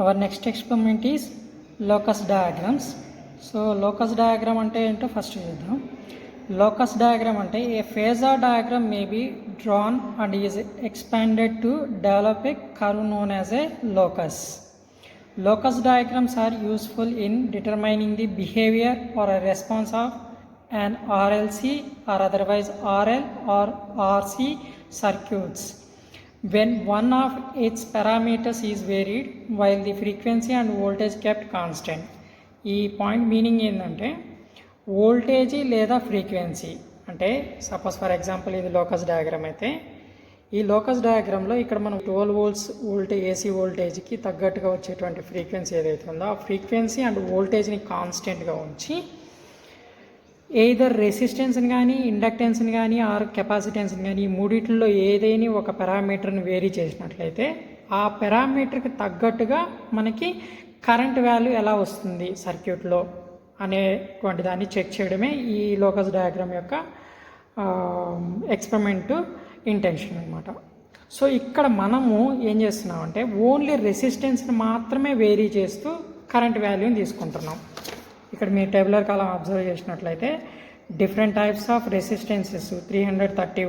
Our next experiment is locus diagrams. So locus diagram ante ento first cheddam. Locus diagram ante a phasor diagram may be drawn and is expanded to develop a curve known as a locus. Locus diagrams are useful in determining the behavior or a response of an RLC or otherwise RL or RC circuits when one of its parameters is varied while the frequency and voltage kept constant. ఈ point meaning ఏంటంటే voltage లేదా frequency అంటే suppose for example ఇది locus diagram అయితే ఈ locus డయాగ్రామ్లో ఇక్కడ మనం 12 volts voltage AC వోల్టేజ్కి తగ్గట్టుగా వచ్చేటువంటి ఫ్రీక్వెన్సీ ఏదైతే ఉందో ఆ ఫ్రీక్వెన్సీ అండ్ వోల్టేజ్ని కాన్స్టెంట్గా ఉంచి ఎయిదర్ రెసిస్టెన్స్ని కానీ ఇండక్టెన్స్ని కానీ ఆర్ కెపాసిటెన్స్ని కానీ ఈ మూడిట్లో ఏదైనా ఒక పారామీటర్ని వేరీ చేసినట్లయితే ఆ పారామీటర్కి తగ్గట్టుగా మనకి కరెంట్ వాల్యూ ఎలా వస్తుంది సర్క్యూట్లో అనేటువంటి దాన్ని చెక్ చేయడమే ఈ లోకస్ డయాగ్రామ్ యొక్క ఎక్స్పెరిమెంట్ ఇంటెన్షన్ అనమాట. సో ఇక్కడ మనము ఏం చేస్తున్నామంటే ఓన్లీ రెసిస్టెన్స్ని మాత్రమే వేరీ చేస్తూ కరెంట్ వాల్యూని తీసుకుంటున్నాం. ఇక్కడ మీరు టేబులర్ కాలం అబ్జర్వ్ చేసినట్లయితే different types of resistances 330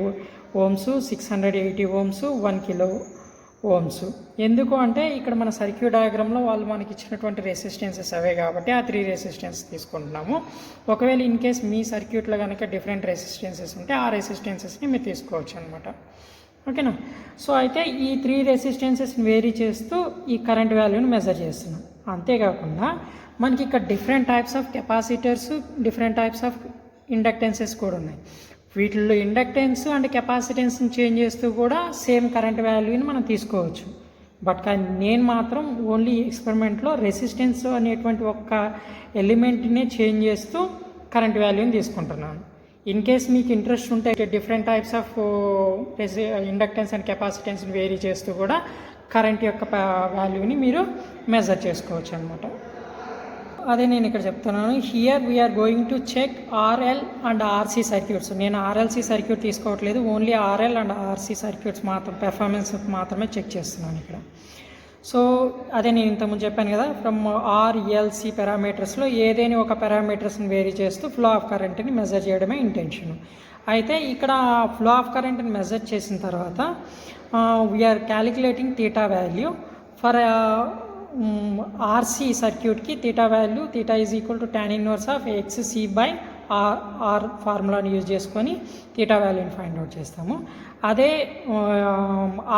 ohms, 680 ohms, 1 kilo ohms. ఎందుకు అంటే ఇక్కడ మన సర్క్యూట్ డయాగ్రామ్లో వాళ్ళు మనకి ఇచ్చినటువంటి రెసిస్టెన్సెస్ అవే కాబట్టి ఆ 3 రెసిస్టెన్స్ తీసుకుంటున్నాము. ఒకవేళ ఇన్ కేస్ మీ సర్క్యూట్లో కనుక డిఫరెంట్ రెసిస్టెన్సెస్ ఉంటే ఆ రెసిస్టెన్సెస్ని మీరు తీసుకోవచ్చు అనమాట. ఓకేనా. సో అయితే ఈ 3 రెసిస్టెన్సెస్ని వేరీ చేస్తూ ఈ కరెంట్ వాల్యూని మెజర్ చేస్తున్నాం. అంతేకాకుండా మనకి ఇక్కడ different types of capacitors, different types of inductances కూడా ఉన్నాయి. వీటిల్లో ఇండక్టెన్స్ అండ్ కెపాసిటెన్స్ని చేంజ్ చేస్తూ కూడా సేమ్ కరెంట్ వాల్యూని మనం తీసుకోవచ్చు. బట్ నేను మాత్రం ఓన్లీ ఎక్స్పెరిమెంట్లో రెసిస్టెన్స్ అనేటువంటి ఒక్క ఎలిమెంట్నే చేంజ్ చేస్తూ కరెంట్ వాల్యూని తీసుకుంటున్నాను. ఇన్ కేస్ మీకు ఇంట్రెస్ట్ ఉంటే different types of inductance and కెపాసిటెన్స్ని వేరీ చేస్తూ కూడా కరెంట్ యొక్క వాల్యూని మీరు మెజర్ చేసుకోవచ్చు అనమాట. అదే నేను ఇక్కడ చెప్తున్నాను. Here we're going to check RL and RC circuits. నేను ఆర్ఎల్సీ సర్క్యూట్ తీసుకోవట్లేదు, only RL and RC circuits మాత్రం పెర్ఫార్మెన్స్ మాత్రమే చెక్ చేస్తున్నాను ఇక్కడ. సో అదే నేను ఇంతకుముందు చెప్పాను కదా, ఫ్రమ్ ఆర్ఎల్సీ పారామీటర్స్లో ఏదైనా ఒక పారామీటర్స్ని వేరీ చేస్తూ ఫ్లో ఆఫ్ కరెంట్ని మెజర్ చేయడమే ఇంటెన్షన్. అయితే ఇక్కడ ఫ్లో ఆఫ్ కరెంట్ని మెజర్ చేసిన తర్వాత we're calculating theta value for RC సర్క్యూట్కి theta value theta is equal to tan inverse of XC by R ఫార్ములాని యూజ్ చేసుకొని థీటా వాల్యూని ఫైండ్ అవుట్ చేస్తాము. అదే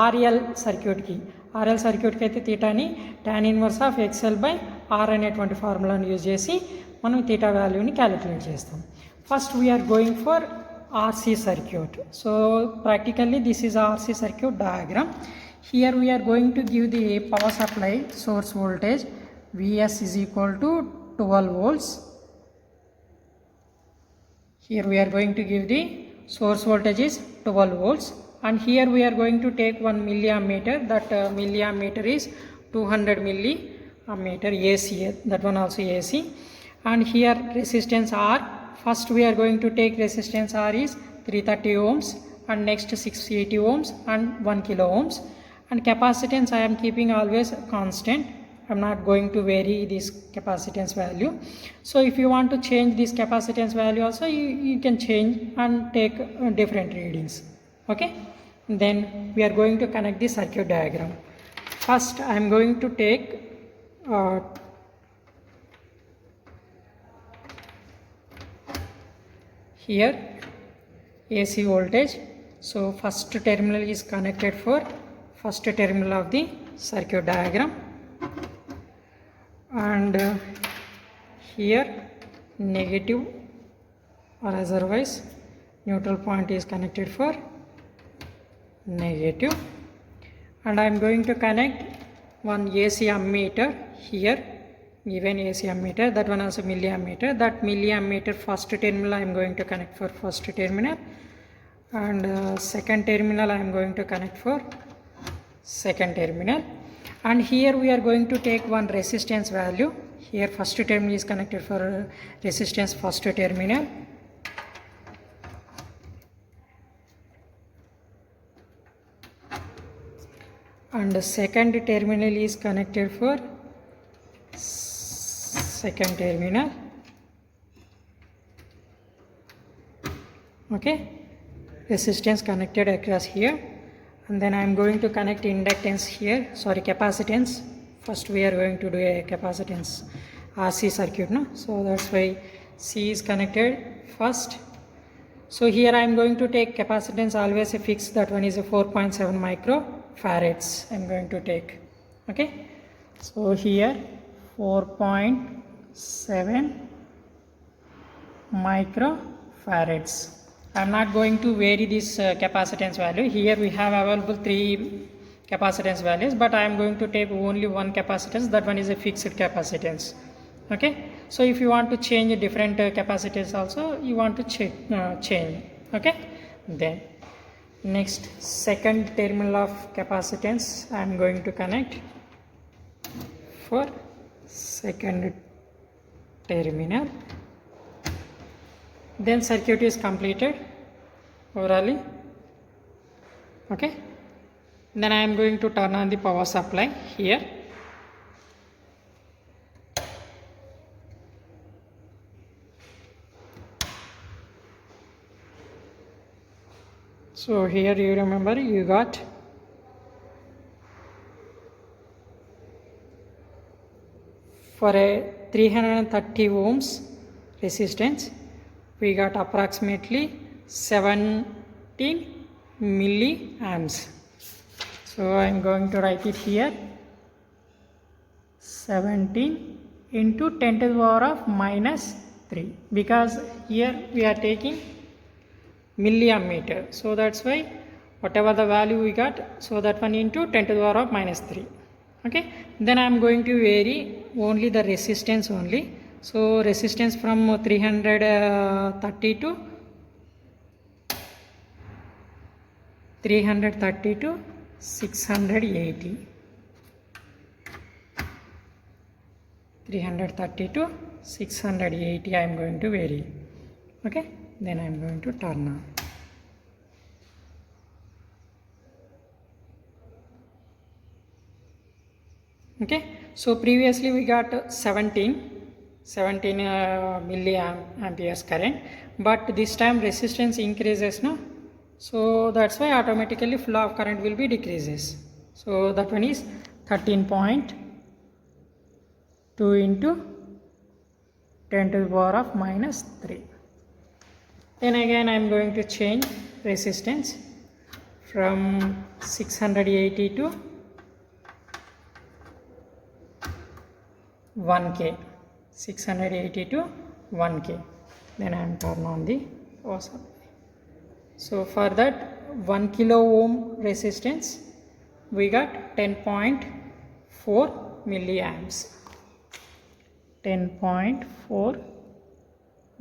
ఆర్ఎల్ సర్క్యూట్కి అయితే థీటాని tan inverse of XL by R అనేటువంటి ఫార్ములాని యూజ్ చేసి మనం థీటా వాల్యూని క్యాలిక్యులేట్ చేస్తాం. First we are going for RC circuit. So practically this is RC circuit diagram. Here we are going to give the power supply source voltage Vs is equal to 12 volts. Here we are going to give the source voltage is 12 volts, and here we are going to take 1 milliammeter. That milliammeter is 200 milliammeter AC, that one also AC. And here resistance R. First we are going to take resistance R is 330 ohms, and next 680 ohms and 1 kilo ohms. And capacitance I am keeping always constant. I am not going to vary this capacitance value. So if you want to change this capacitance value also, you can change and take different readings. Okay. Then we are going to connect the circuit diagram. First I am going to take here AC voltage. So first terminal is connected for first terminal of the circuit diagram, and here negative or otherwise neutral point is connected for negative, and I am going to connect one AC ammeter here, given AC ammeter, that one also milliammeter. That milliammeter first terminal I am going to connect for first terminal, and second terminal I am going to connect for second terminal. And here we are going to take one resistance value. Here first terminal is connected for resistance first terminal, and the second terminal is connected for second terminal. Okay, resistance connected across here, and then I am going to connect inductance here, capacitance. First we are going to do a capacitance RC circuit, no? So that's why C is connected first. So here I am going to take capacitance always a fixed, that one is a 4.7 microfarads I am going to take. Okay, so here 4.7 microfarads. I am not going to vary this capacitance value. Here we have available 3 capacitance values, but I am going to take only one capacitance, that one is a fixed capacitance. Okay, so if you want to change a different capacitance also, you want to change. Okay, then next second terminal of capacitance I am going to connect for second terminal. Then circuit is completed orally. Okay, then I am going to turn on the power supply here. So here you remember you got for a 330 ohms resistance, we got approximately 17 milliamps. So I am going to write it here, 17 into 10 to the power of minus 3, because here we are taking milliammeter, so that's why whatever the value we got, so that one into 10 to the power of minus 3. Okay, then I am going to vary only the resistance only. So resistance from 330 to 680. 330 to 680 I am going to vary. Okay, then I am going to turn on. Okay, so previously we got 17 milliamperes current, but this time resistance increases, no? So that's why automatically flow of current will be decreases. So that one is 13.2 into 10 to the power of minus 3. Then again I am going to change resistance from 680 to 1K. 680 to 1K. Then I am turn on the power supply. So for that 1 kilo ohm resistance we got 10.4 milliamps. 10.4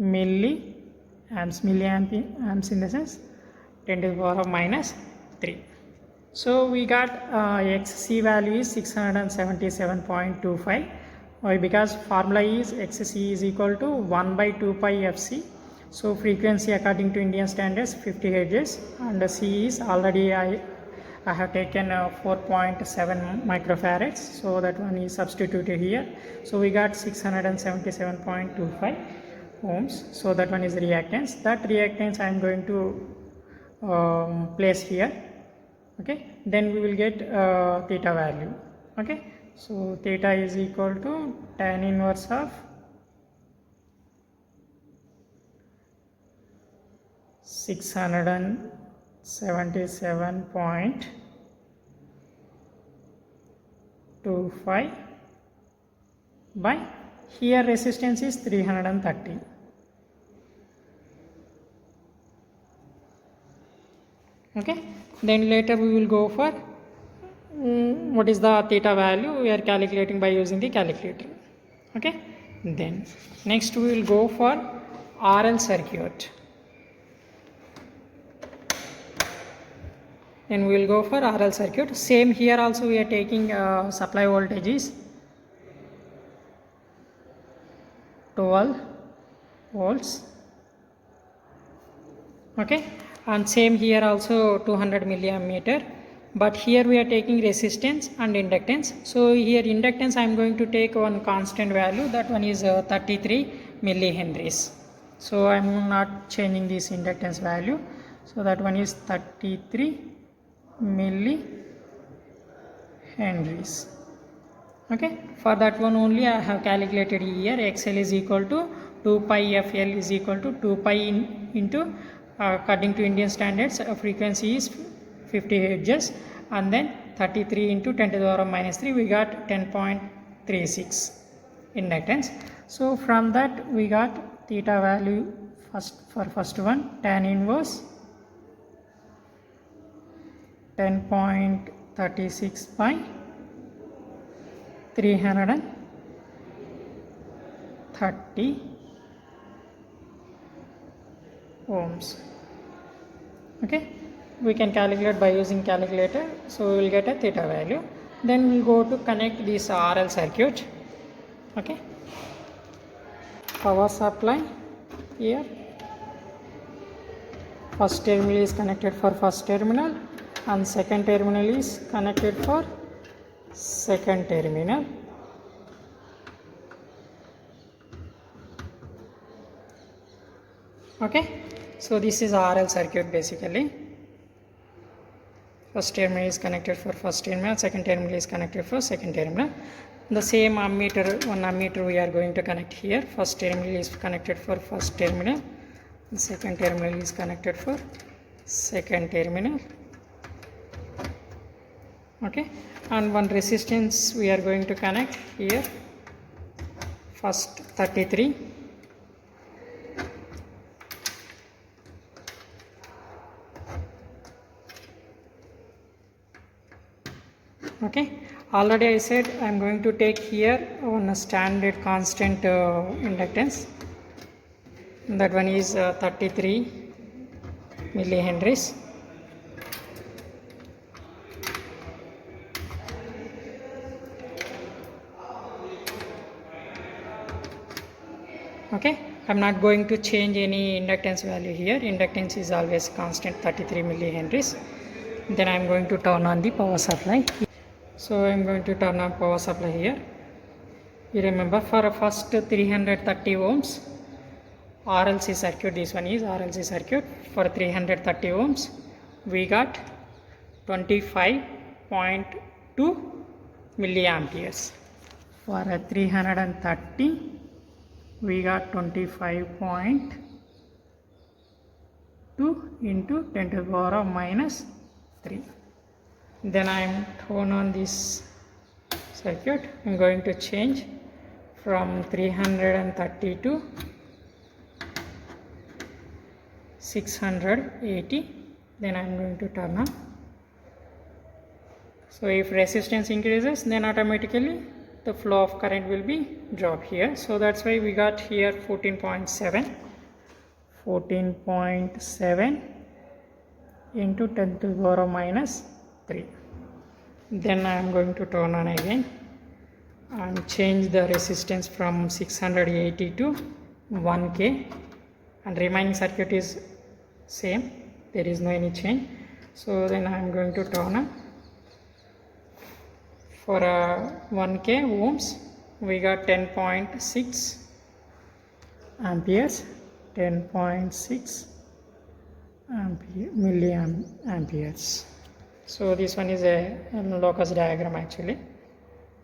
milliamps in the sense 10 to the power of minus 3. So we got XC value is 677.25. Why? Because formula is XC is equal to 1 by 2 pi FC. So frequency according to Indian standards 50 Hz, and C is already I have taken 4.7 microfarads, so that one is substituted here. So we got 677.25 ohms. So that one is reactance. That reactance I am going to place here. Okay, then we will get theta value. Okay, so theta is equal to tan inverse of 677.25 by here resistance is 330. Okay, then later we will go for what is the theta value we are calculating by using the calculator. Okay, then next we will go for RL circuit. Then we will go for RL circuit. Same here also we are taking supply voltage is 12 volts. Okay, and same here also 200 milliammeter. but here we are taking resistance and inductance. So here inductance I am going to take one constant value, that one is 33 millihenries. So I am not changing this inductance value, so that one is 33 millihenries. Okay, for that one only I have calculated here XL is equal to 2 pi FL is equal to 2 pi into according to Indian standards frequency is 50 hertz, and then 33 into 10 to the power minus 3 we got 10.36 inductance. So from that we got theta value first one tan inverse 10.36 by 330 ohms. Okay, we can calculate by using calculator, so we will get a theta value. Then we will go to connect this RL circuit. Okay, power supply here, first terminal is connected for first terminal and second terminal is connected for second terminal. Okay, so this is RL circuit basically. First terminal is connected for first terminal, second terminal is connected for second terminal. The same ammeter, one ammeter we are going to connect here. First terminal is connected for first terminal, the second terminal is connected for second terminal. Okay, and one resistance we are going to connect here, first 33. Okay, already I said I am going to take here one standard constant inductance, that one is 33 millihenries. Okay, I am not going to change any inductance value here, inductance is always constant 33 millihenries. Then I am going to turn on the power supply. So I am going to turn on power supply here. You remember for first 330 ohms RLC circuit, this one is RLC circuit, for 330 ohms we got 25.2 milliamperes. For 330 we got 25.2 into 10 to the power minus 3. Then I am turn on this circuit. I am going to change from 330 to 680. Then I am going to turn on. So if resistance increases, then automatically the flow of current will be drop here. So that's why we got here 14.7 into 10 to the power minus 3. Then I am going to turn on again and change the resistance from 680 to 1k, and remaining circuit is same, there is no any change. So then I am going to turn on. For 1k ohms we got 10.6 amperes, 10.6 milliamperes. So this one is a locus diagram actually.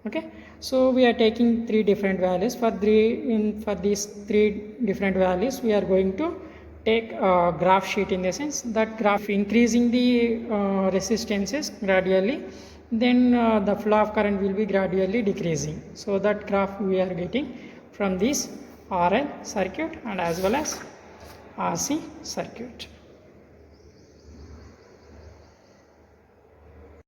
Okay, so we are taking three different values. For these three different values we are going to take a graph sheet, in the sense that graph increasing the resistances gradually, then the flow of current will be gradually decreasing. So that graph we are getting from this RL circuit and as well as RC circuit.